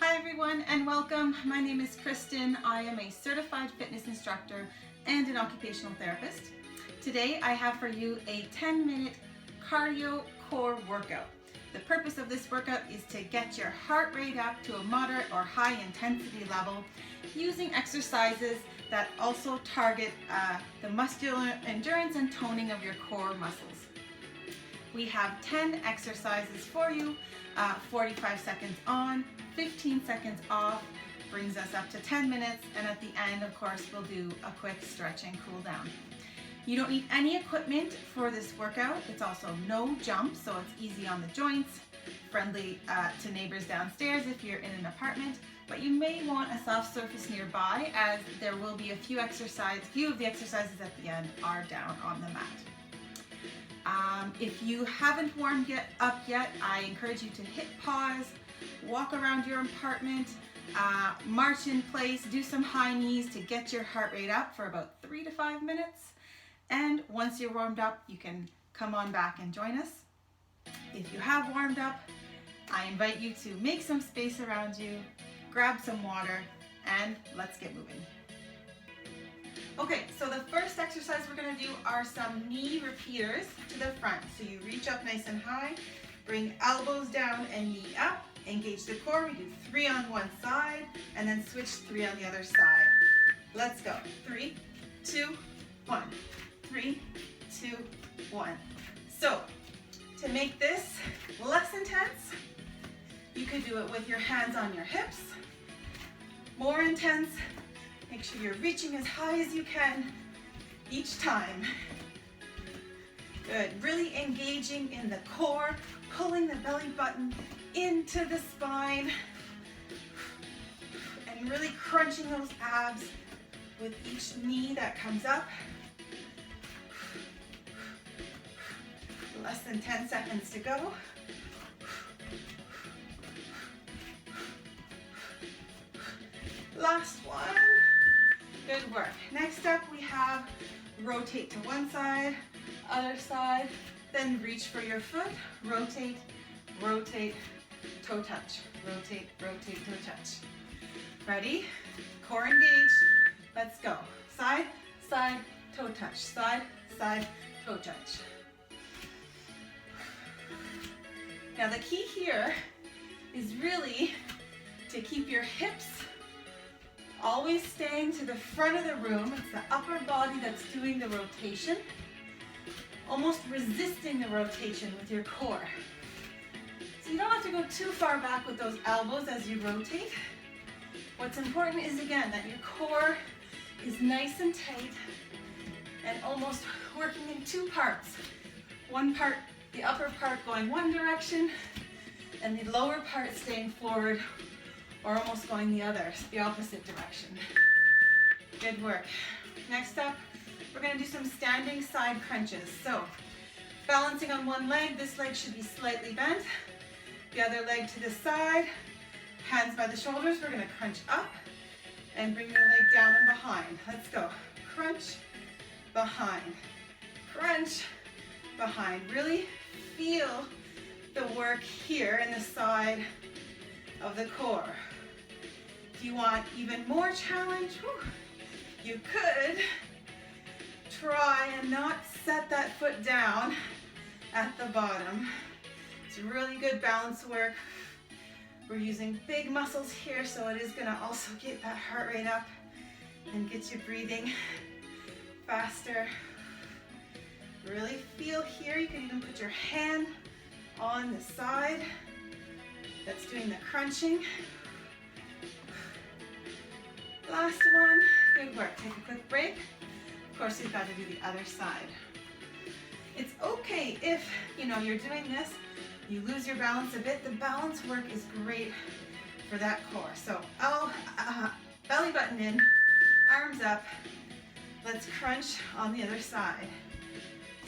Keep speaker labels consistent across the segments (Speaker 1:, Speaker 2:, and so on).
Speaker 1: Hi everyone and welcome. My name is Kristen. I am a certified fitness instructor and an occupational therapist. Today I have for you a 10-minute cardio core workout. The purpose of this workout is to get your heart rate up to a moderate or high intensity level using exercises that also target the muscular endurance and toning of your core muscles. We have 10 exercises for you, 45 seconds on, 15 seconds off, brings us up to 10 minutes, and at the end, of course, we'll do a quick stretch and cool down. You don't need any equipment for this workout. It's also no jumps, so it's easy on the joints, friendly to neighbors downstairs if you're in an apartment, but you may want a soft surface nearby as there will be a few of the exercises at the end are down on the mat. If you haven't warmed up yet, I encourage you to hit pause, walk around your apartment, march in place, do some high knees to get your heart rate up for about 3 to 5 minutes. And once you're warmed up, you can come on back and join us. If you have warmed up, I invite you to make some space around you, grab some water, and let's get moving. Okay, so the first exercise we're going to do are some knee repeaters to the front. So you reach up nice and high, bring elbows down and knee up, engage the core. We do 3 on one side and then switch 3 on the other side. Let's go. 3, 2, 1. 3, 2, 1. So to make this less intense, you could do it with your hands on your hips. More intense, make sure you're reaching as high as you can each time. Good, really engaging in the core, pulling the belly button into the spine, and really crunching those abs with each knee that comes up. Less than 10 seconds to go. Last one. Good work. Next up we have rotate to one side, other side, then reach for your foot, rotate, rotate, toe touch, rotate, rotate, toe touch. Ready? Core engaged. Let's go. Side, side, toe touch, side, side, toe touch. Now the key here is really to keep your hips always staying to the front of the room. It's the upper body that's doing the rotation, almost resisting the rotation with your core. So you don't have to go too far back with those elbows as you rotate. What's important is, again, that your core is nice and tight and almost working in 2 parts. One part, the upper part going one direction, and the lower part staying forward or almost going the opposite direction. Good work. Next up, we're going to do some standing side crunches. So, balancing on one leg, this leg should be slightly bent. The other leg to the side, hands by the shoulders. We're going to crunch up and bring your leg down and behind. Let's go. Crunch, behind. Crunch, behind. Really feel the work here in the side of the core. If you want even more challenge, you could try and not set that foot down at the bottom. It's really good balance work. We're using big muscles here, so it is going to also get that heart rate up and get you breathing faster. Really feel here. You can even put your hand on the side that's doing the crunching. Last one. Good work. Take a quick break. Of course, you've got to do the other side. It's okay if, you're doing this, you lose your balance a bit. The balance work is great for that core. So, belly button in, arms up. Let's crunch on the other side.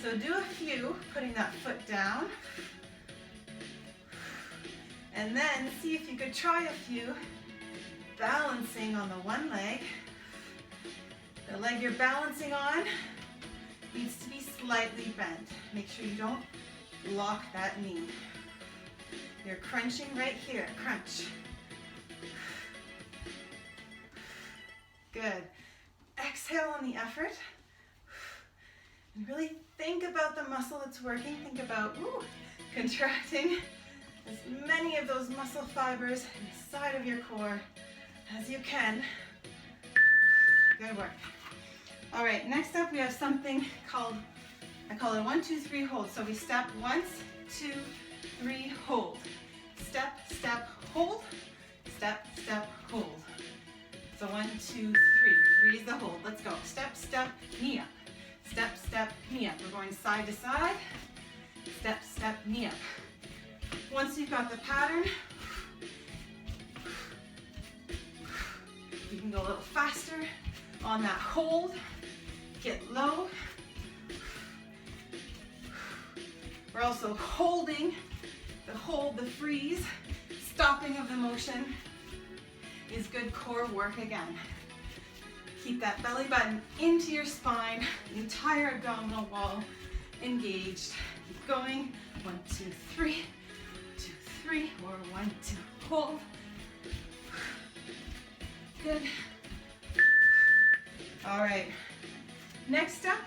Speaker 1: So do a few, putting that foot down. And then see if you could try a few balancing on the one leg. The leg you're balancing on needs to be slightly bent. Make sure you don't lock that knee. You're crunching right here, crunch. Good. Exhale on the effort. And really think about the muscle that's working. Think about contracting as many of those muscle fibers inside of your core as you can. Good work. All right, next up we have something called, I call it 1, 2, 3 hold. So we step once, 2, 3, hold. Step, step, hold. Step, step, hold. So 1, 2, 3. 3 is the hold. Let's go. Step, step, knee up. Step, step, knee up. We're going side to side. Step, step, knee up. Once you've got the pattern, you can go a little faster on that hold. Get low. We're also holding the hold, the freeze. Stopping of the motion is good core work again. Keep that belly button into your spine, the entire abdominal wall engaged. Keep going. 1, 2, 3. 2, 3. Or 1, 2. Hold. Good. All right. Next up,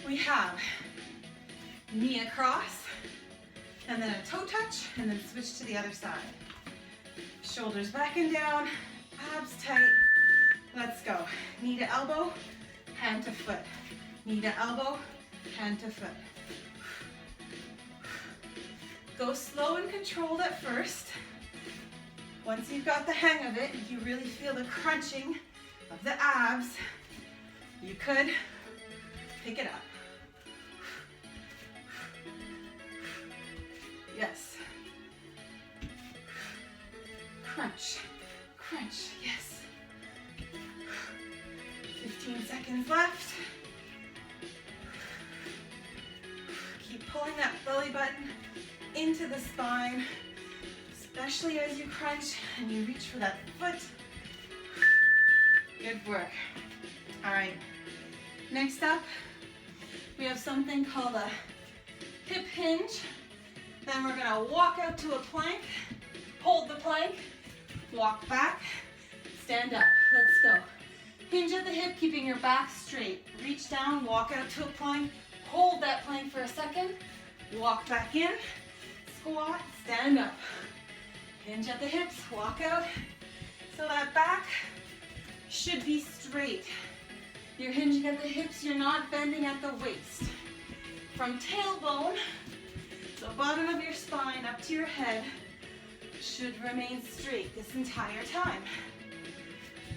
Speaker 1: we have knee across, and then a toe touch, and then switch to the other side. Shoulders back and down, abs tight. Let's go. Knee to elbow, hand to foot. Knee to elbow, hand to foot. Go slow and controlled at first. Once you've got the hang of it, you really feel the crunching of the abs, you could pick it up. Yes. Crunch, crunch, yes. 15 seconds left. Keep pulling that belly button into the spine, especially as you crunch and you reach for that foot. Good work. All right, next up, we have something called a hip hinge. Then we're gonna walk out to a plank, hold the plank, walk back, stand up. Let's go. Hinge at the hip, keeping your back straight. Reach down, walk out to a plank, hold that plank for a second, walk back in, squat, stand up. Hinge at the hips, walk out. So that back should be straight. You're hinging at the hips, you're not bending at the waist. From tailbone, the bottom of your spine up to your head should remain straight this entire time.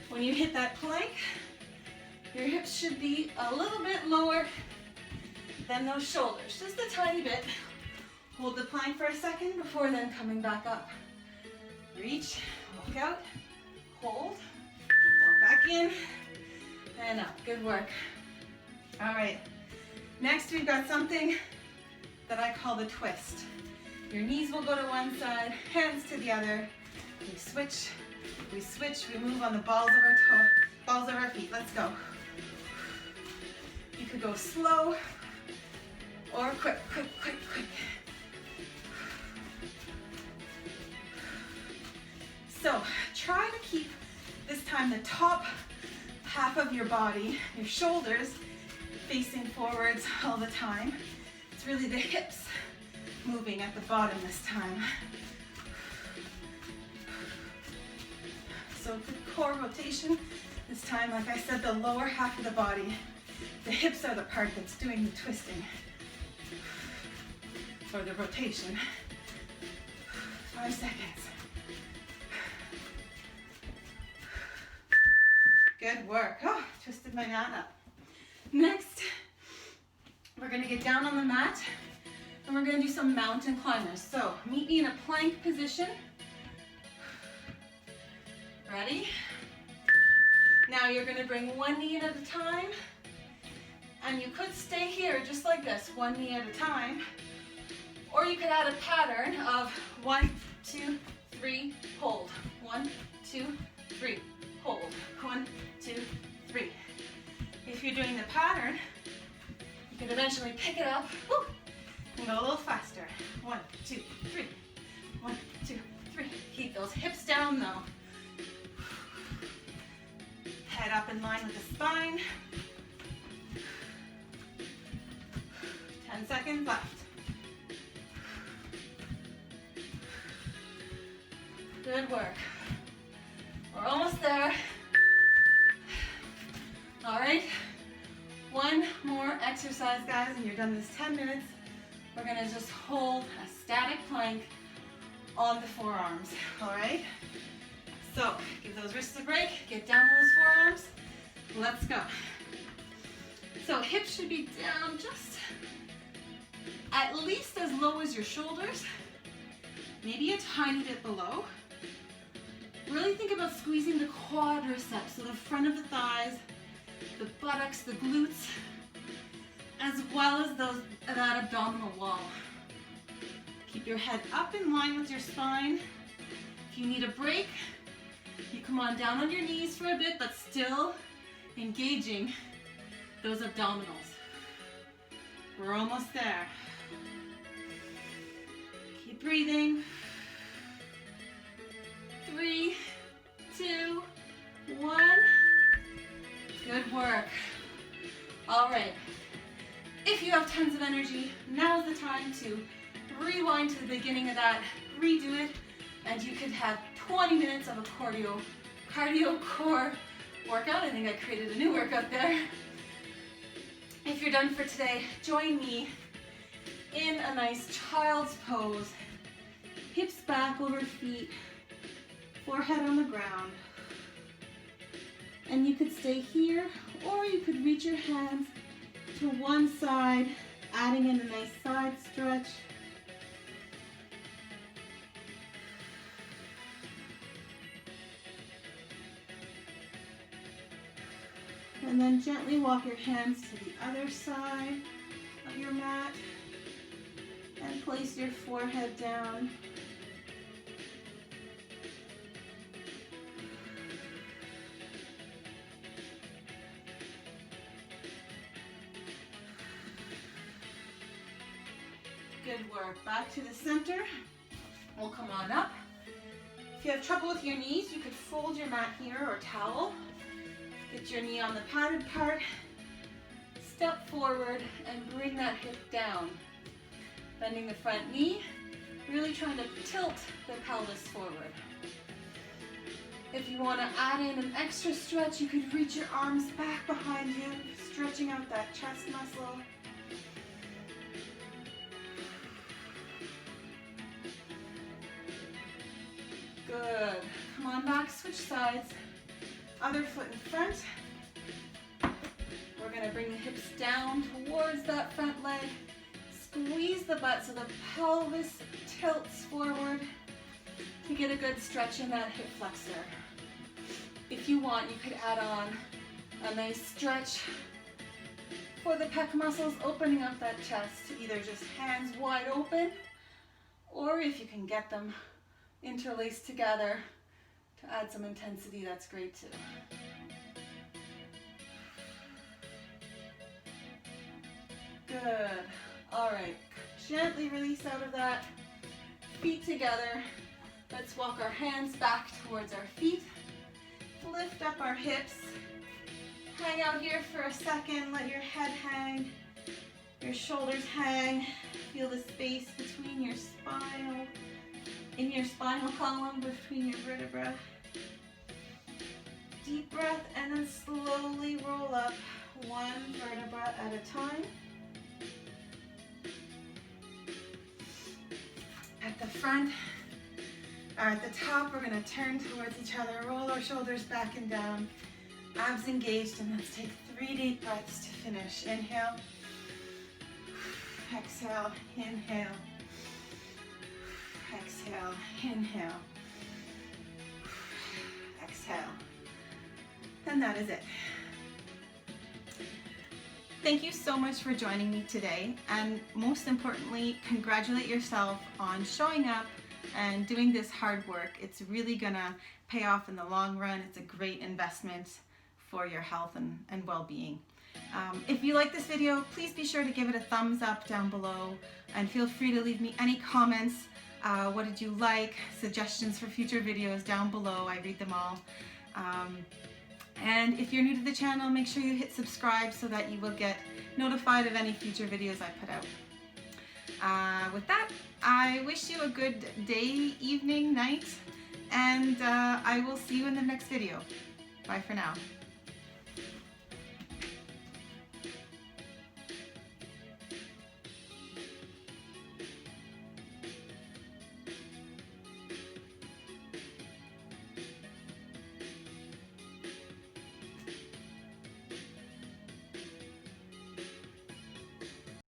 Speaker 1: When you hit that plank, your hips should be a little bit lower than those shoulders, just a tiny bit. Hold the plank for a second before then coming back up. Reach, walk out, hold, walk back in, and up. Good work. All right, next we've got something that I call the twist. Your knees will go to one side, hands to the other. We switch, we move on the balls of our feet. Let's go. You could go slow or quick, quick, quick, quick. So try to keep this time the top half of your body, your shoulders, facing forwards all the time. It's really the hips moving at the bottom this time. So good core rotation. This time, like I said, the lower half of the body. The hips are the part that's doing the twisting or the rotation. 5 seconds. Good work. Oh, twisted my mat up. Next, we're gonna get down on the mat and we're gonna do some mountain climbers. So meet me in a plank position. Ready? Now you're gonna bring one knee at a time, and you could stay here just like this, one knee at a time, or you could add a pattern of 1, 2, 3, hold. 1, 2, 3, hold. 1, 2, 3. If you're doing the pattern, you can eventually pick it up and go a little faster. 1, 2, 3. 1, 2, 3. Keep those hips down though. head up in line with the spine. 10 seconds left. Good work. We're almost there. All right, one more exercise, guys, and you're done this 10 minutes. We're gonna just hold a static plank on the forearms, all right? So, give those wrists a break, get down to those forearms. Let's go. So, hips should be down just at least as low as your shoulders, maybe a tiny bit below. Really think about squeezing the quadriceps, so the front of the thighs, the buttocks, the glutes, as well as that abdominal wall. Keep your head up in line with your spine. If you need a break, you come on down on your knees for a bit, but still engaging those abdominals. We're almost there. Keep breathing. 3, 2, 1. Good work. All right. If you have tons of energy, now's the time to rewind to the beginning of that, redo it, and you could have 20 minutes of a cardio core workout. I think I created a new workout there. If you're done for today, join me in a nice child's pose. Hips back over feet, forehead on the ground. And you could stay here, or you could reach your hands to one side, adding in a nice side stretch. And then gently walk your hands to the other side of your mat and place your forehead down. Good work. Back to the center. We'll come on up. If you have trouble with your knees, you could fold your mat here or towel. Get your knee on the padded part. Step forward and bring that hip down. Bending the front knee, really trying to tilt the pelvis forward. If you want to add in an extra stretch, you could reach your arms back behind you, stretching out that chest muscle. Good. Come on back, switch sides. Other foot in front. We're going to bring the hips down towards that front leg. Squeeze the butt so the pelvis tilts forward to get a good stretch in that hip flexor. If you want, you could add on a nice stretch for the pec muscles, opening up that chest to either just hands wide open, or if you can get them interlaced together to add some intensity, that's great too. Good. All right. Gently release out of that. Feet together. Let's walk our hands back towards our feet. Lift up our hips. Hang out here for a second. Let your head hang. Your shoulders hang. Feel the space between your spinal, in your spinal column, between your vertebrae. Deep breath and then slowly roll up one vertebra at a time. At the front, or at the top, we're going to turn towards each other, roll our shoulders back and down, abs engaged, and let's take 3 deep breaths to finish. Inhale, exhale, inhale, exhale, inhale, exhale. And that is it. Thank you so much for joining me today, and most importantly, congratulate yourself on showing up and doing this hard work. It's really gonna pay off in the long run. It's a great investment for your health and well-being. If you like this video, please be sure to give it a thumbs up down below, and feel free to leave me any comments. What did you like? Suggestions for future videos down below. I read them all. And if you're new to the channel, make sure you hit subscribe so that you will get notified of any future videos I put out. With that, I wish you a good day, evening, night, and I will see you in the next video. Bye for now.